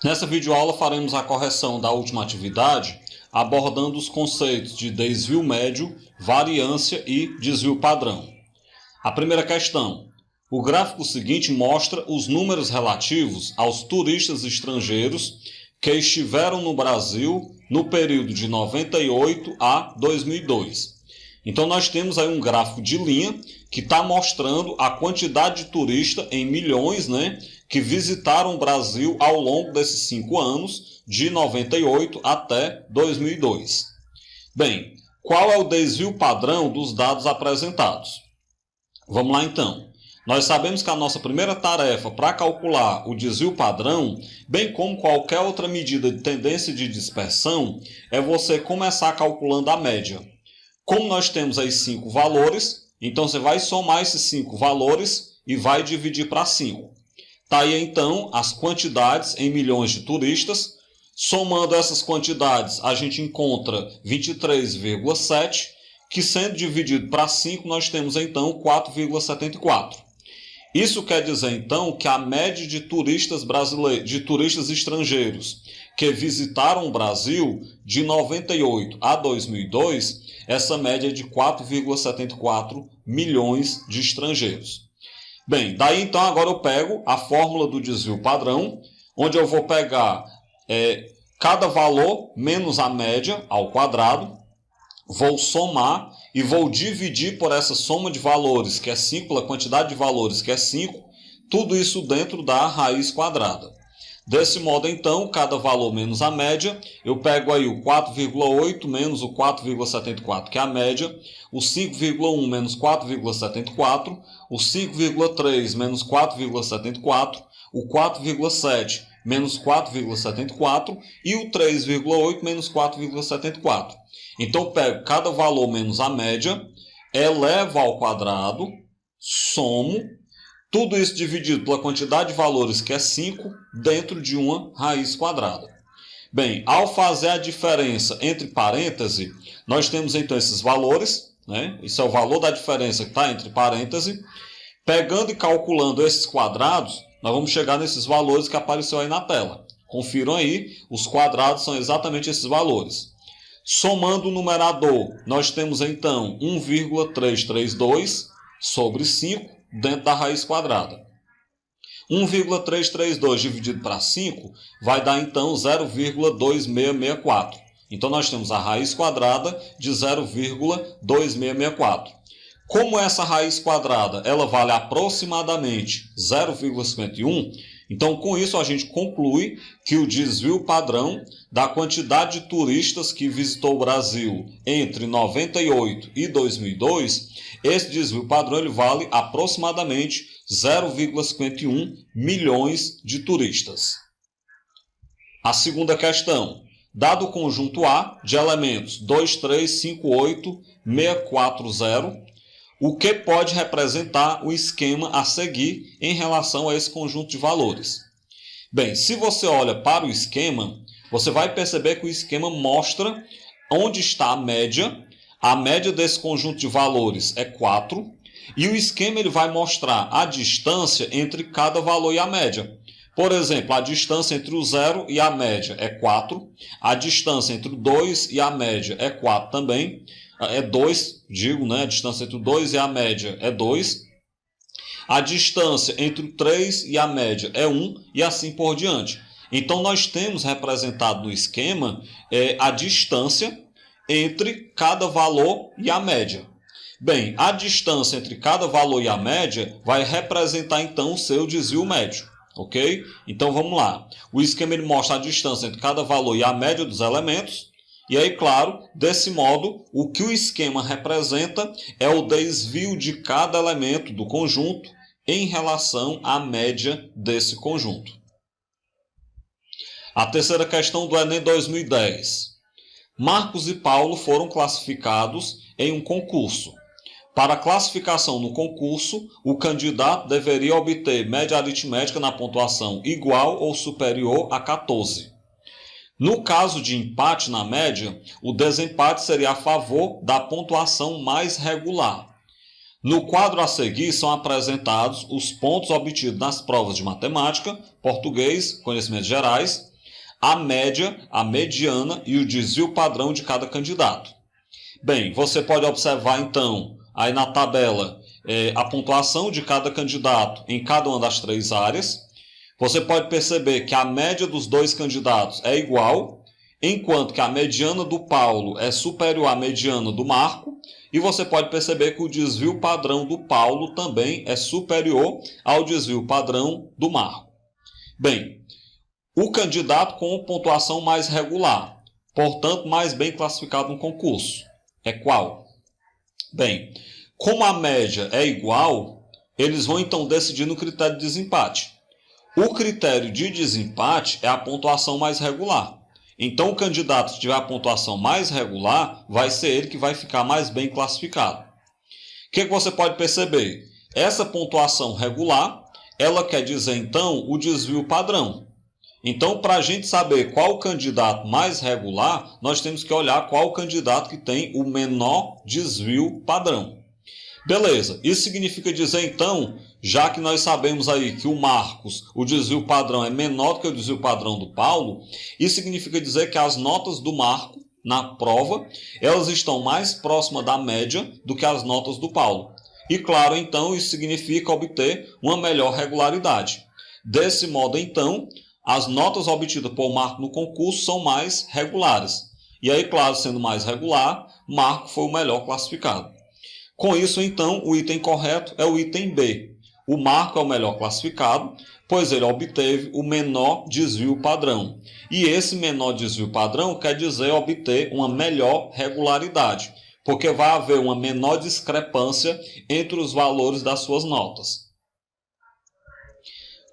Nessa videoaula faremos a correção da última atividade, abordando os conceitos de desvio médio, variância e desvio padrão. A primeira questão. O gráfico seguinte mostra os números relativos aos turistas estrangeiros que estiveram no Brasil no período de 98 a 2002. Então nós temos aí um gráfico de linha que está mostrando a quantidade de turistas em milhões, que visitaram o Brasil ao longo desses 5 anos, de 98 até 2002. Bem, qual é o desvio padrão dos dados apresentados? Vamos lá então. Nós sabemos que a nossa primeira tarefa para calcular o desvio padrão, bem como qualquer outra medida de tendência de dispersão, é você começar calculando a média. Como nós temos aí 5 valores, então você vai somar esses 5 valores e vai dividir para 5. Está aí então as quantidades em milhões de turistas. Somando essas quantidades, a gente encontra 23,7, que sendo dividido para 5, nós temos então 4,74. Isso quer dizer então que a média de turistas estrangeiros que visitaram o Brasil de 98 a 2002, essa média é de 4,74 milhões de estrangeiros. Bem, daí então agora eu pego a fórmula do desvio padrão, onde eu vou pegar cada valor menos a média ao quadrado, vou somar e vou dividir por essa soma de valores, que é 5, pela quantidade de valores, que é 5, tudo isso dentro da raiz quadrada. Desse modo, então, cada valor menos a média, eu pego aí o 4,8 menos o 4,74, que é a média, o 5,1 menos 4,74, o 5,3 menos 4,74, o 4,7 menos 4,74 e o 3,8 menos 4,74. Então, eu pego cada valor menos a média, elevo ao quadrado, somo, tudo isso dividido pela quantidade de valores, que é 5, dentro de uma raiz quadrada. Bem, ao fazer a diferença entre parênteses, nós temos então esses valores, Isso é o valor da diferença que está entre parênteses. Pegando e calculando esses quadrados, nós vamos chegar nesses valores que apareceu aí na tela. Confiram aí, os quadrados são exatamente esses valores. Somando o numerador, nós temos então 1,332 sobre 5 dentro da raiz quadrada. 1,332 dividido para 5 vai dar então 0,2664. Então nós temos a raiz quadrada de 0,2664. Como essa raiz quadrada ela vale aproximadamente 0,51, então com isso a gente conclui que o desvio padrão da quantidade de turistas que visitou o Brasil entre 98 e 2002, esse desvio padrão ele vale aproximadamente 0,51 milhões de turistas. A segunda questão. Dado o conjunto A de elementos 2, 3, 5, 8, 640, o que pode representar o esquema a seguir em relação a esse conjunto de valores? Bem, se você olha para o esquema, você vai perceber que o esquema mostra onde está a média. A média desse conjunto de valores é 4. E o esquema ele vai mostrar a distância entre cada valor e a média. Por exemplo, a distância entre o 0 e a média é 4. A distância entre o 2 e a média é 4 também. É 2, a distância entre o 2 e a média é 2. A distância entre o 3 e a média é 1 e assim por diante. Então, nós temos representado no esquema a distância entre cada valor e a média. Bem, a distância entre cada valor e a média vai representar então o seu desvio médio. Ok? Então, vamos lá. O esquema ele mostra a distância entre cada valor e a média dos elementos. E aí, claro, desse modo, o que o esquema representa é o desvio de cada elemento do conjunto em relação à média desse conjunto. A terceira questão do Enem 2010. Marcos e Paulo foram classificados em um concurso. Para a classificação no concurso, o candidato deveria obter média aritmética na pontuação igual ou superior a 14. No caso de empate na média, o desempate seria a favor da pontuação mais regular. No quadro a seguir são apresentados os pontos obtidos nas provas de matemática, português, conhecimentos gerais, a média, a mediana e o desvio padrão de cada candidato. Bem, você pode observar então aí na tabela a pontuação de cada candidato em cada uma das 3 áreas. Você pode perceber que a média dos 2 candidatos é igual, enquanto que a mediana do Paulo é superior à mediana do Marco, e você pode perceber que o desvio padrão do Paulo também é superior ao desvio padrão do Marco. Bem, o candidato com pontuação mais regular, portanto mais bem classificado no concurso, é qual? Bem, como a média é igual, eles vão então decidir no critério de desempate. O critério de desempate é a pontuação mais regular. Então, o candidato que tiver a pontuação mais regular, vai ser ele que vai ficar mais bem classificado. O que você pode perceber? Essa pontuação regular, ela quer dizer, então, o desvio padrão. Então, para a gente saber qual o candidato mais regular, nós temos que olhar qual o candidato que tem o menor desvio padrão. Beleza, isso significa dizer então, já que nós sabemos aí que o Marcos, o desvio padrão é menor do que o desvio padrão do Paulo, isso significa dizer que as notas do Marco na prova, elas estão mais próximas da média do que as notas do Paulo. E claro, então, isso significa obter uma melhor regularidade. Desse modo, então, as notas obtidas por Marco no concurso são mais regulares. E aí, claro, sendo mais regular, Marco foi o melhor classificado. Com isso, então, o item correto é o item B. O Marco é o melhor classificado, pois ele obteve o menor desvio padrão. E esse menor desvio padrão quer dizer obter uma melhor regularidade, porque vai haver uma menor discrepância entre os valores das suas notas.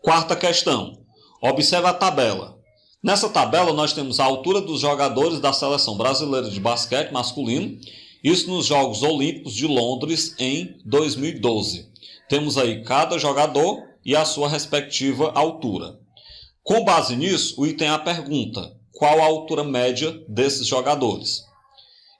Quarta questão. Observe a tabela. Nessa tabela, nós temos a altura dos jogadores da Seleção Brasileira de Basquete masculino, isso nos Jogos Olímpicos de Londres em 2012. Temos aí cada jogador e a sua respectiva altura. Com base nisso, o item é a pergunta: qual a altura média desses jogadores?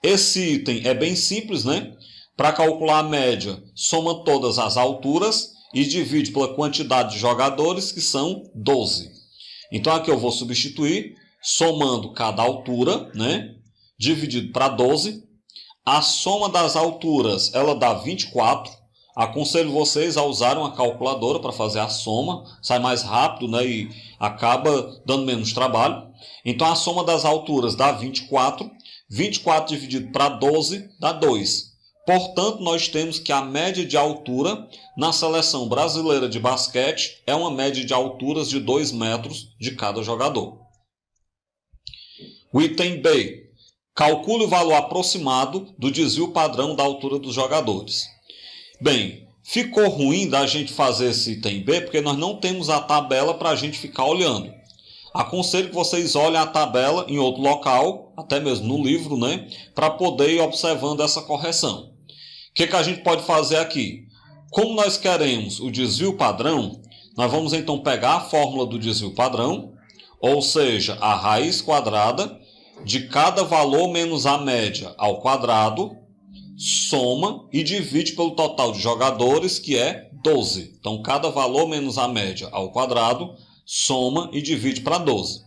Esse item é bem simples, né? Para calcular a média, soma todas as alturas e divide pela quantidade de jogadores, que são 12. Então aqui eu vou substituir, somando cada altura, né? Dividido para 12. A soma das alturas, ela dá 24. Aconselho vocês a usarem uma calculadora para fazer a soma. Sai mais rápido, né? E acaba dando menos trabalho. Então, a soma das alturas dá 24. 24 dividido para 12 dá 2. Portanto, nós temos que a média de altura na Seleção Brasileira de Basquete é uma média de alturas de 2 metros de cada jogador. O item B. Calcule o valor aproximado do desvio padrão da altura dos jogadores. Bem, ficou ruim da gente fazer esse item B porque nós não temos a tabela para a gente ficar olhando. Aconselho que vocês olhem a tabela em outro local, até mesmo no livro, né, para poder ir observando essa correção. O que a gente pode fazer aqui? Como nós queremos o desvio padrão, nós vamos então pegar a fórmula do desvio padrão, ou seja, a raiz quadrada de cada valor menos a média ao quadrado, soma e divide pelo total de jogadores, que é 12. Então, cada valor menos a média ao quadrado, soma e divide para 12.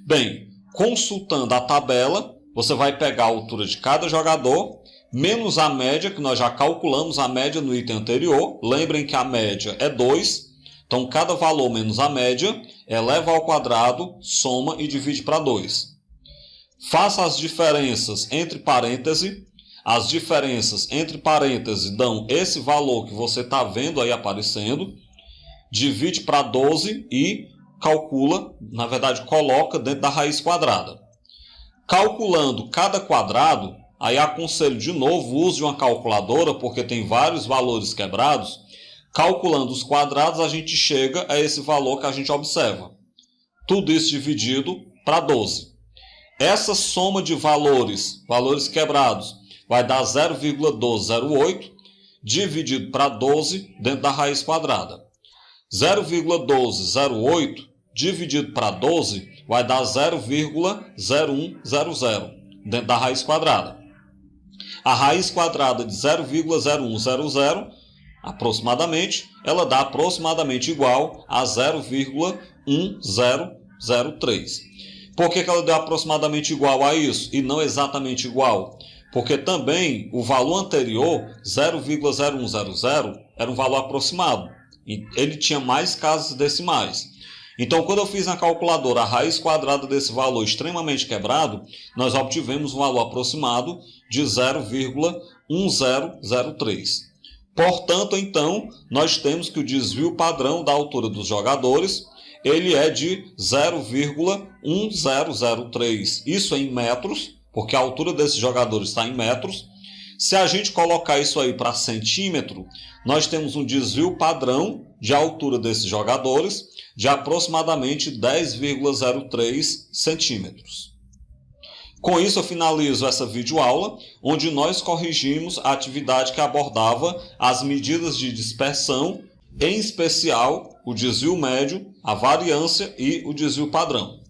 Bem, consultando a tabela, você vai pegar a altura de cada jogador, menos a média, que nós já calculamos a média no item anterior. Lembrem que a média é 2. Então, cada valor menos a média, eleva ao quadrado, soma e divide para 2. Faça as diferenças entre parênteses. As diferenças entre parênteses dão esse valor que você está vendo aí aparecendo. Divide para 12 e calcula, na verdade, coloca dentro da raiz quadrada. Calculando cada quadrado, aí aconselho de novo, use uma calculadora, porque tem vários valores quebrados. Calculando os quadrados, a gente chega a esse valor que a gente observa. Tudo isso dividido para 12. Essa soma de valores quebrados, vai dar 0,1208 dividido para 12 dentro da raiz quadrada. 0,1208 dividido para 12 vai dar 0,0100 dentro da raiz quadrada. A raiz quadrada de 0,0100 aproximadamente, ela dá aproximadamente igual a 0,1003. Por que ela deu aproximadamente igual a isso e não exatamente igual? Porque também o valor anterior, 0,0100, era um valor aproximado. E ele tinha mais casas decimais. Então, quando eu fiz na calculadora a raiz quadrada desse valor extremamente quebrado, nós obtivemos um valor aproximado de 0,1003. Portanto, então, nós temos que o desvio padrão da altura dos jogadores ele é de 0,1003. Isso em metros, porque a altura desses jogadores está em metros. Se a gente colocar isso aí para centímetro, nós temos um desvio padrão de altura desses jogadores de aproximadamente 10,03 centímetros. Com isso eu finalizo essa videoaula, onde nós corrigimos a atividade que abordava as medidas de dispersão, em especial o desvio médio, a variância e o desvio padrão.